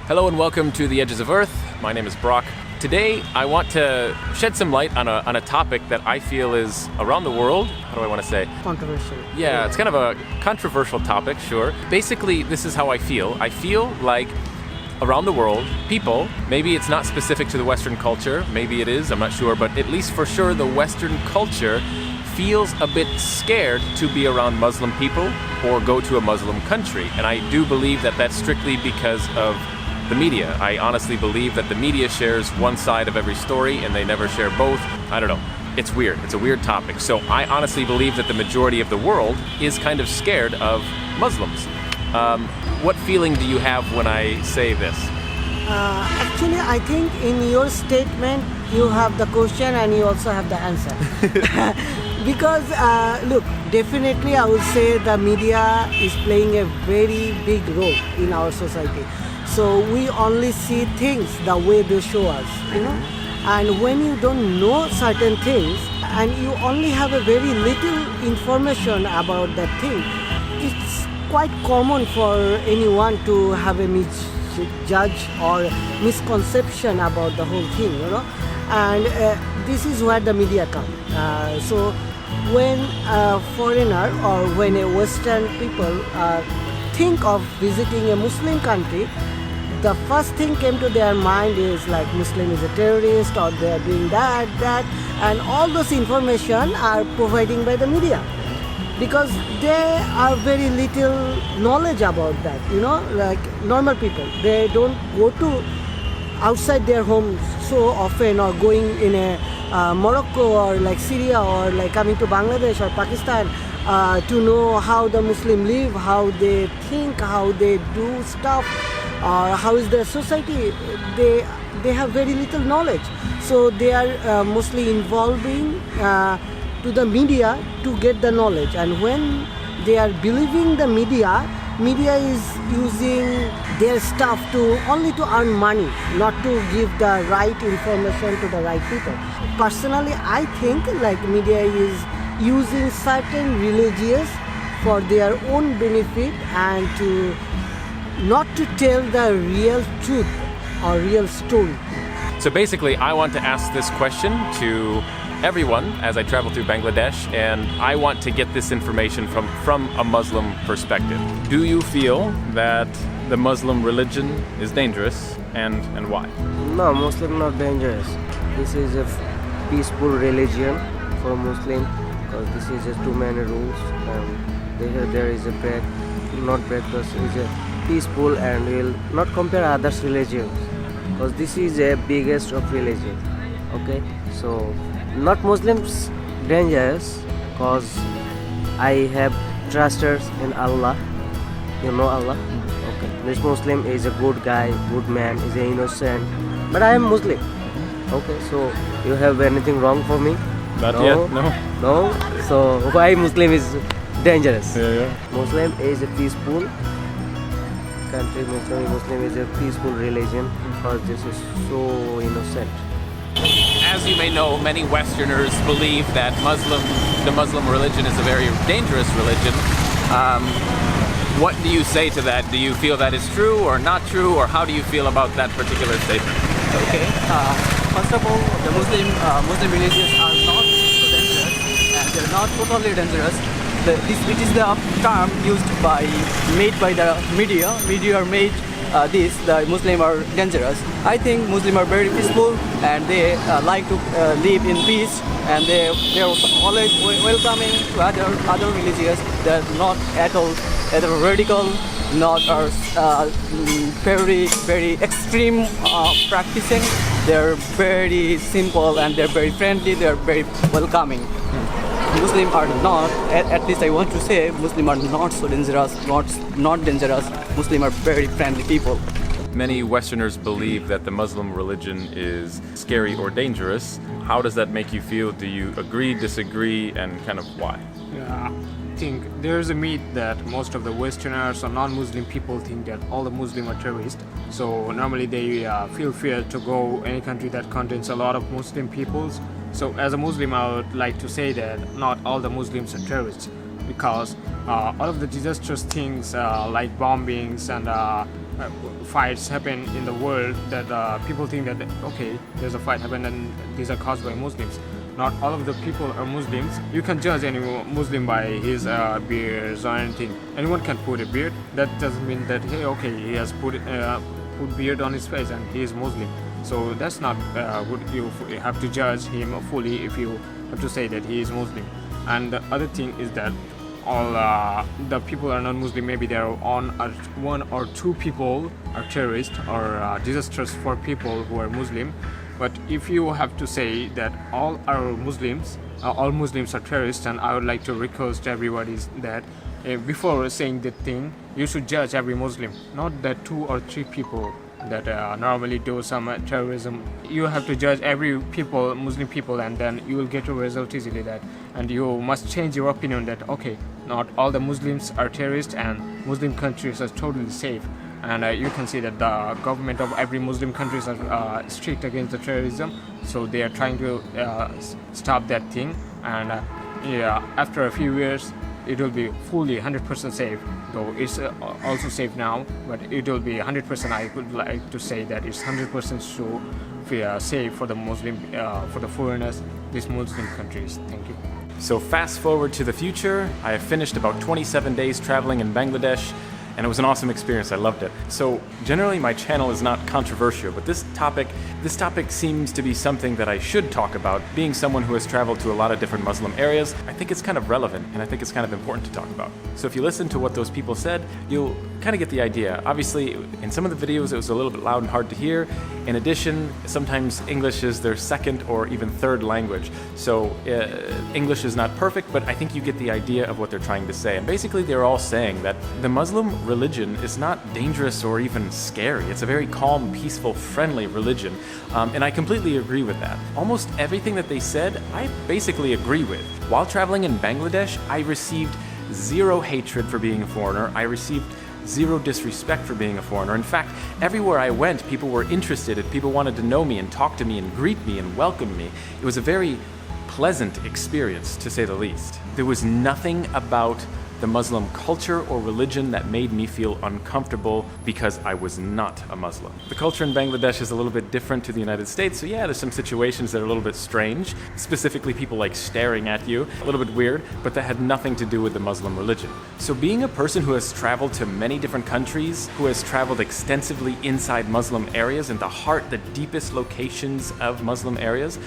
Hello and welcome to The Edges of Earth. My name is Brock. Today I want to shed some light on a topic that I feel is around the world. How do I want to say? Controversial. Yeah, it's kind of a controversial topic, sure. Basically, this is how I feel. I feel like around the world, people, maybe it's not specific to the Western culture, maybe it is, I'm not sure, but at least for sure the Western culture feels a bit scared to be around Muslim people or go to a Muslim country. And I do believe that that's strictly because of the media. I honestly believe that the media shares one side of every story and they never share both. I don't know. It's weird. It's a weird topic. So I honestly believe that the majority of the world is kind of scared of Muslims. What feeling do you have when I say this? Actually, I think in your statement, you have the question and you also have the answer. Because, look, definitely I would say the media is playing a very big role in our society. So we only see things the way they show us, you know. And when you don't know certain things and you only have a very little information about that thing, it's quite common for anyone to have a misjudge or misconception about the whole thing, you know. And this is where the media comes. So when a foreigner or when a Western people think of visiting a Muslim country, the first thing came to their mind is like Muslim is a terrorist or they are doing that, and all those information are providing by the media because they are very little knowledge about that, you know, like normal people. They don't go to outside their homes so often or going in a Morocco or like Syria or like coming to Bangladesh or Pakistan to know how the Muslim live, how they think, how they do stuff, or how is their society. They have very little knowledge, so they are mostly involving to the media to get the knowledge. And when they are believing the media is using their stuff to only to earn money, not to give the right information to the right people. Personally, I think like media is using certain religions for their own benefit and to not to tell the real truth or real story. So basically, I want to ask this question to everyone as I travel through Bangladesh, and I want to get this information from a Muslim perspective. Do you feel that the Muslim religion is dangerous, and why? No, Muslim not dangerous. This is a peaceful religion for Muslim because this is just too many rules. There is a breakfast is a peaceful and will not compare others religions because this is a biggest of religion. Okay, so not Muslims dangerous because I have trusted in Allah. You know Allah. Okay, this Muslim is a good guy, good man, is a innocent. But I am Muslim. Okay, so you have anything wrong for me? Not yet, no. No. So why Muslim is dangerous? Yeah. Muslim is a peaceful country. Muslim is a peaceful religion because this is so innocent. As you may know, many Westerners believe that the Muslim religion is a very dangerous religion. What do you say to that? Do you feel that is true or not true, or how do you feel about that particular statement? Okay. First of all, the Muslim religions are not so dangerous, and they're not totally dangerous. It is the term made by the media. Media made the Muslims are dangerous. I think Muslims are very peaceful and they like to live in peace, and they are always welcoming to other religions. They're not at all radical, not very extreme practicing. They're very simple and they're very friendly. They're very welcoming. Muslims are not, at least I want to say, Muslims are not so dangerous, not dangerous. Muslims are very friendly people. Many Westerners believe that the Muslim religion is scary or dangerous. How does that make you feel? Do you agree, disagree, and kind of why? Yeah, I think there's a myth that most of the Westerners or non-Muslim people think that all the Muslims are terrorists. So normally they feel fear to go any country that contains a lot of Muslim peoples. So as a Muslim, I would like to say that not all the Muslims are terrorists, because all of the disastrous things like bombings and fights happen in the world that people think that okay, there's a fight happened and these are caused by Muslims. Not all of the people are Muslims. You can judge any Muslim by his beards or anything. Anyone can put a beard. That doesn't mean that hey, okay, he has put beard on his face and he is Muslim. So that's not what you have to judge him fully if you have to say that he is Muslim. And the other thing is that all the people are non-Muslim. Maybe there are one or two people are terrorists or disastrous for people who are Muslim. But if you have to say that all Muslims are terrorists, and I would like to request everybody that before saying that thing, you should judge every Muslim, not that 2 or 3 people that normally do some terrorism. You have to judge every Muslim people, and then you will get a result easily that. And you must change your opinion that okay, not all the Muslims are terrorists and Muslim countries are totally safe. And you can see that the government of every Muslim countries are strict against the terrorism, so they are trying to stop that thing. And after a few years, it will be fully 100% safe. Though it's also safe now, but it will be 100%. I would like to say that it's 100% safe for the Muslim, for the foreigners, these Muslim countries. Thank you. So fast forward to the future. I have finished about 27 days traveling in Bangladesh, and it was an awesome experience. I loved it. So generally my channel is not controversial, but this topic seems to be something that I should talk about. Being someone who has traveled to a lot of different Muslim areas, I think it's kind of relevant, and I think it's kind of important to talk about. So if you listen to what those people said, you'll kind of get the idea. Obviously, in some of the videos it was a little bit loud and hard to hear. In addition, sometimes English is their second or even third language. So English is not perfect, but I think you get the idea of what they're trying to say. And basically they're all saying that the Muslim religion is not dangerous or even scary. It's a very calm, peaceful, friendly religion. And I completely agree with that. Almost everything that they said, I basically agree with. While traveling in Bangladesh, I received zero hatred for being a foreigner. I received zero disrespect for being a foreigner. In fact, everywhere I went, people were interested and people wanted to know me and talk to me and greet me and welcome me. It was a very pleasant experience, to say the least. There was nothing about the Muslim culture or religion that made me feel uncomfortable because I was not a Muslim. The culture in Bangladesh is a little bit different to the United States, so yeah, there's some situations that are a little bit strange, specifically people like staring at you, a little bit weird, but that had nothing to do with the Muslim religion. So being a person who has traveled to many different countries, who has traveled extensively inside Muslim areas, in the heart, the deepest locations of Muslim areas,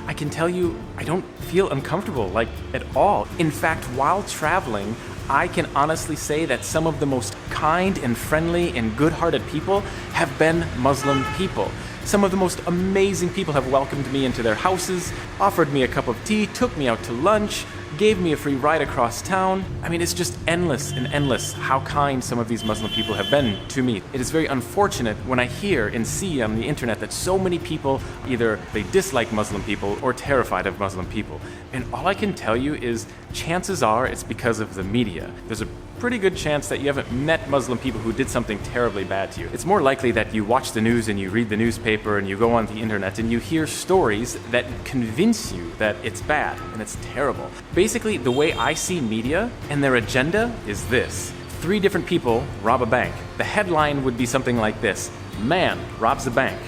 I can tell you, I don't feel uncomfortable, like at all. In fact, while traveling, I can honestly say that some of the most kind and friendly and good-hearted people have been Muslim people. Some of the most amazing people have welcomed me into their houses, offered me a cup of tea, took me out to lunch, gave me a free ride across town. I mean, it's just endless and endless how kind some of these Muslim people have been to me. It is very unfortunate when I hear and see on the internet that so many people, either they dislike Muslim people or terrified of Muslim people. And all I can tell you is chances are it's because of the media. There's a pretty good chance that you haven't met Muslim people who did something terribly bad to you. It's more likely that you watch the news and you read the newspaper and you go on the internet and you hear stories that convince you that it's bad and it's terrible. Basically, the way I see media and their agenda is this. 3 different people rob a bank. The headline would be something like this: man robs a bank.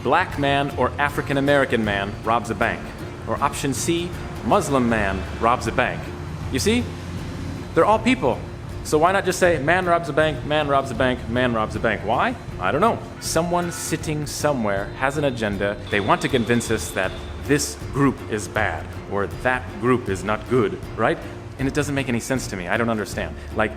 Black man or African American man robs a bank. Or option C, Muslim man robs a bank. You see? They're all people. So why not just say, man robs a bank, man robs a bank, man robs a bank? Why? I don't know. Someone sitting somewhere has an agenda. They want to convince us that this group is bad or that group is not good, right? And it doesn't make any sense to me. I don't understand. Like,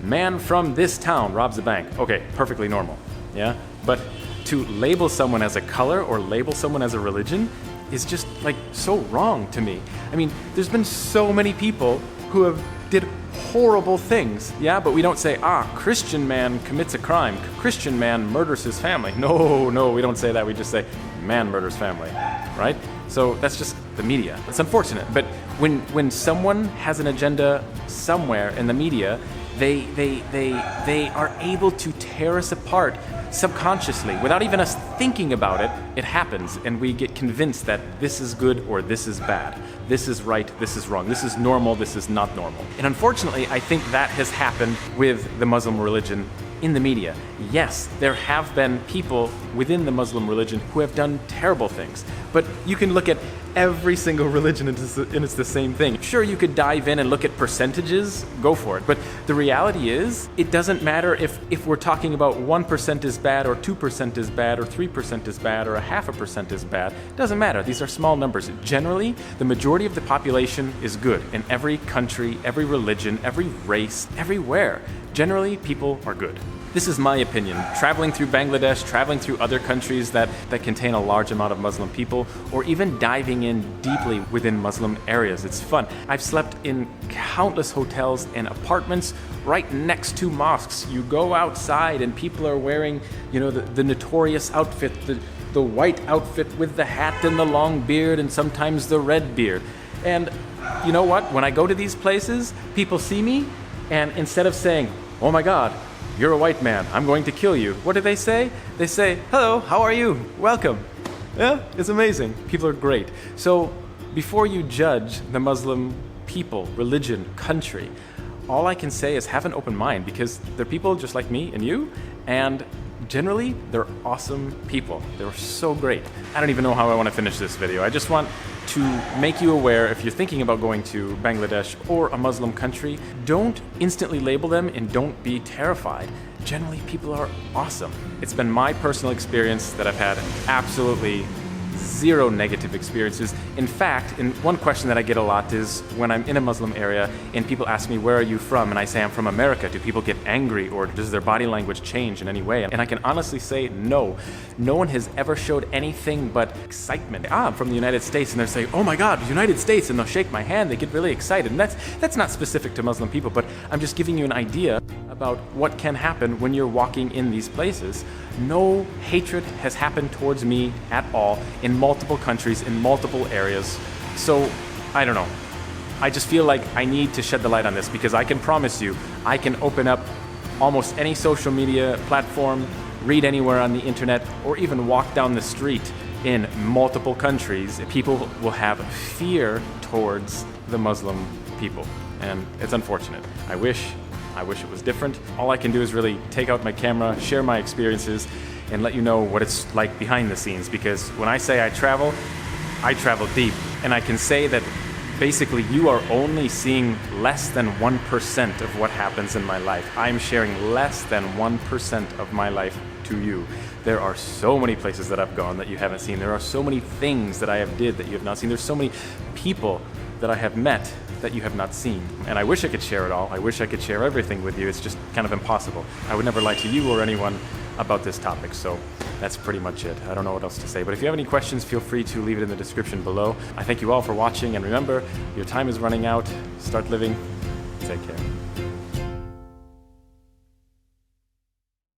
man from this town robs a bank. Okay, perfectly normal, yeah? But to label someone as a color or label someone as a religion is just like so wrong to me. I mean, there's been so many people who have did horrible things, yeah, but we don't say, Christian man commits a crime, Christian man murders his family. No, we don't say that. We just say, man murders family, right? So that's just the media. It's unfortunate, but when someone has an agenda somewhere in the media, they are able to tear us apart subconsciously. Without even us thinking about it, it happens, and we get convinced that this is good or this is bad. This is right, this is wrong. This is normal, this is not normal. And unfortunately, I think that has happened with the Muslim religion in the media. Yes, there have been people within the Muslim religion who have done terrible things, but you can look at every single religion and it's the same thing. Sure, you could dive in and look at percentages, go for it, but the reality is, it doesn't matter if we're talking about 1% is bad or 2% is bad or 3% is bad or 0.5% is bad. It doesn't matter. These are small numbers. Generally, the majority of the population is good in every country, every religion, every race, everywhere. Generally, people are good. This is my opinion. Traveling through Bangladesh, traveling through other countries that contain a large amount of Muslim people, or even diving in deeply within Muslim areas. It's fun. I've slept in countless hotels and apartments right next to mosques. You go outside and people are wearing, the notorious outfit, the white outfit with the hat and the long beard and sometimes the red beard. And you know what? When I go to these places, people see me and instead of saying, "Oh my God, you're a white man, I'm going to kill you," what do they say? They say, "Hello, how are you? Welcome." Yeah, it's amazing. People are great. So before you judge the Muslim people, religion, country, all I can say is have an open mind because they're people just like me and you, and generally they're awesome people. They're so great. I don't even know how I want to finish this video. I just want to make you aware, if you're thinking about going to Bangladesh or a Muslim country, don't instantly label them and don't be terrified. Generally, people are awesome. It's been my personal experience that I've had absolutely zero negative experiences. In fact, one question that I get a lot is when I'm in a Muslim area and people ask me, "Where are you from?" and I say I'm from America, do people get angry or does their body language change in any way? And I can honestly say no. No one has ever showed anything but excitement. I'm from the United States, and they're saying, "Oh my God, United States," and they'll shake my hand, they get really excited. And that's not specific to Muslim people, but I'm just giving you an idea about what can happen when you're walking in these places. No hatred has happened towards me at all in multiple countries, in multiple areas. So, I don't know. I just feel like I need to shed the light on this because I can promise you, I can open up almost any social media platform, read anywhere on the internet, or even walk down the street in multiple countries. People will have fear towards the Muslim people, and it's unfortunate. I wish it was different. All I can do is really take out my camera, share my experiences, and let you know what it's like behind the scenes. Because when I say I travel deep. And I can say that basically you are only seeing less than 1% of what happens in my life. I'm sharing less than 1% of my life to you. There are so many places that I've gone that you haven't seen. There are so many things that I have did that you have not seen. There's so many people that I have met that you have not seen. And I wish I could share it all. I wish I could share everything with you. It's just kind of impossible. I would never lie to you or anyone about this topic. So that's pretty much it. I don't know what else to say. But if you have any questions, feel free to leave it in the description below. I thank you all for watching. And remember, your time is running out. Start living. Take care.